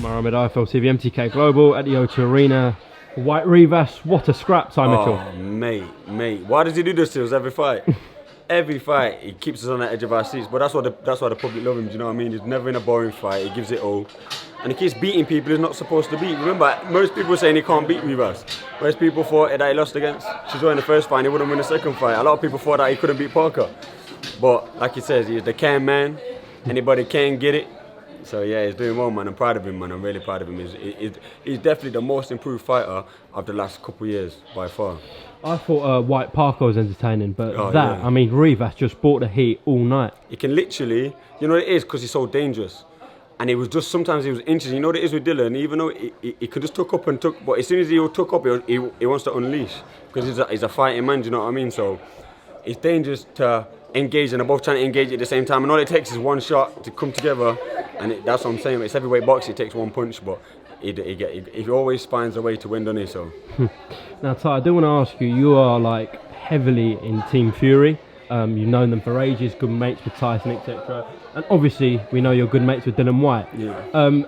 UMAR, AHMED, IFLTV, MTK Global at the O2 Arena. White Rivas, what a scrap time, Mitchell. Oh, mate. Why does he do this to us every fight? Every fight, he keeps us on the edge of our seats. But that's why the public love him, do you know what I mean? He's never in a boring fight, he gives it all. And he keeps beating people he's not supposed to beat. Remember, most people were saying he can't beat Rivas. Most people thought that he lost against Chisora in the first fight and he wouldn't win the second fight. A lot of people thought that he couldn't beat Parker. But like he says, he's the can man. Anybody can get it. So yeah, he's doing well, man. I'm proud of him, man. I'm really proud of him. He's definitely the most improved fighter of the last couple of years, by far. I thought White Parker was entertaining, but I mean, Rivas just brought the heat all night. He can literally, you know what it is, because he's so dangerous. And it was just, sometimes he was inches. You know what it is with Dylan, even though he could just tuck up and tuck, but as soon as he took up, he wants to unleash. Because he's a fighting man, do you know what I mean? So it's dangerous to engage, and they're both trying to engage at the same time. And all it takes is one shot to come together. And that's what I'm saying. It's heavyweight boxing. It takes one punch, but he always finds a way to win, doesn't he? So. Now, Ty, I do want to ask you. You are like heavily in Team Fury. You've known them for ages. Good mates with Tyson, etc. And obviously, we know you're good mates with Dylan White. Yeah.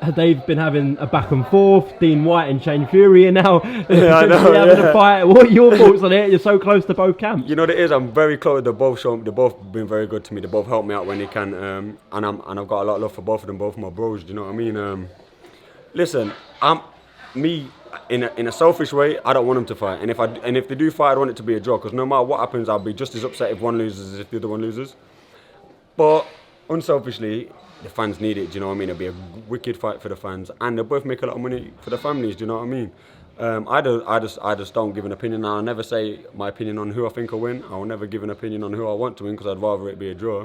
Have they been having a back and forth? Dean White and Shane Fury, and now yeah, I know, having a fight. What are your thoughts on it? You're so close to both camps. You know what it is. I'm very close. They've both been very good to me. They both help me out when they can. And I've got a lot of love for both of them. Both my bros. Do you know what I mean? Listen, in a selfish way, I don't want them to fight. And if they do fight, I want it to be a draw. Because no matter what happens, I'll be just as upset if one loses as if the other one loses. But unselfishly, the fans need it. Do you know what I mean? It'll be a wicked fight for the fans, and they both make a lot of money for the families. Do you know what I mean? I just don't give an opinion. I'll never say my opinion on who I think will win. I'll never give an opinion on who I want to win because I'd rather it be a draw.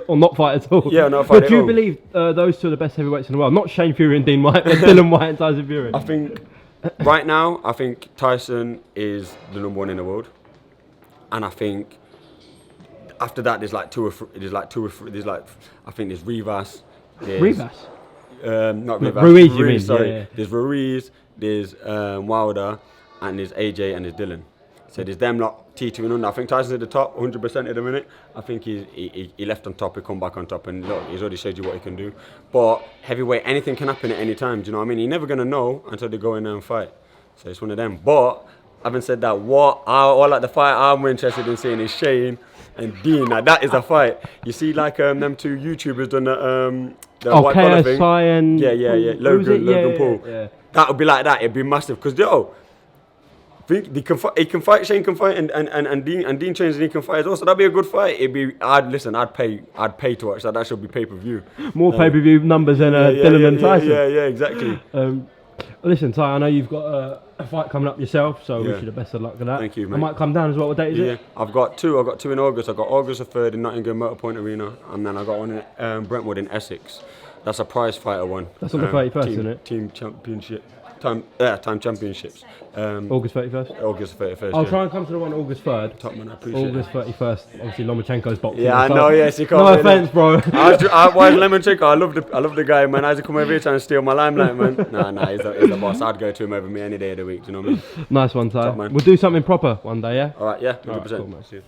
Or not fight at all. Yeah, not fight at all. But do you believe those two are the best heavyweights in the world? Not Shane Fury and Dean White, but Dylan White and Tyson Fury. I think right now, I think Tyson is the #1 in the world, and I think after that there's like I think there's Rivas. Rivas? Not Rivas. Ruiz, you mean? Sorry. Yeah. There's Ruiz, there's Wilder, and there's AJ and there's Dylan. So there's them lot teetering under. I think Tyson's at the top 100% at the minute. I think he left on top, he come back on top, and look, he's already showed you what he can do. But heavyweight, anything can happen at any time, do you know what I mean? You're never going to know until they go in there and fight. So it's one of them. But having said that, like the fight I'm interested in seeing is Shane and Dean. Now that is a fight. You see, like them two YouTubers done the white collar thing. And yeah. Logan Paul. Yeah. That would be like that. It'd be massive because he can fight. Shane can fight, and Dean trains and he can fight as well. So that'd be a good fight. I'd pay to watch that. That should be pay-per-view. More pay-per-view numbers than Dylan and Tyson. Yeah, exactly. Listen, Ty, I know you've got a fight coming up yourself, so wish you the best of luck with that. Thank you, mate. I might come down as well. What date is it? I've got two in August. I've got August the 3rd in Nottingham Motorpoint Arena, and then I got one in Brentwood in Essex. That's a prize fighter one. That's on the 31st, isn't it? Team championship. Time championships. August 31st? August 31st. I'll try and come to the one August 3rd. Top man, I appreciate August 31st. Obviously, Lomachenko's boxing. Yeah, I know, yes, you can't. No offense, bro. Why Lomachenko? I love the guy, man. How's he come over here trying to steal my limelight, man? Nah, he's the boss. I'd go to him over me any day of the week, do you know what I mean? Nice one, Ty. Top man. We'll do something proper one day, yeah? Alright, yeah, 100%. All right, cool, man. See you.